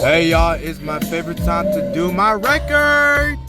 Hey y'all, it's my favorite time to do my record.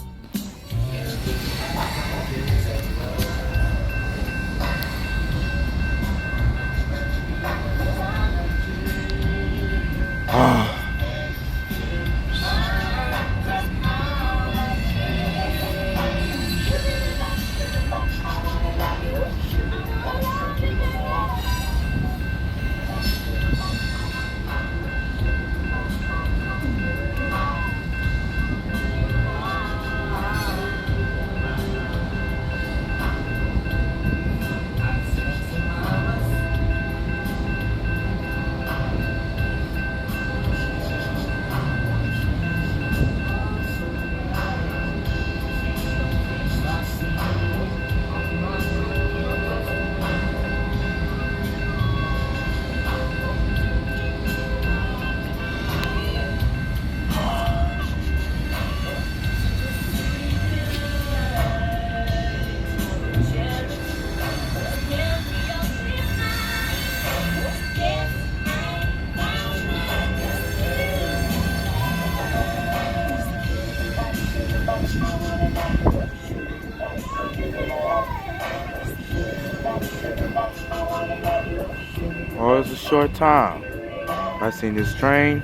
Oh, it's a short time. I seen this train.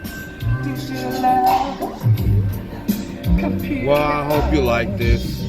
Well, I hope you like this.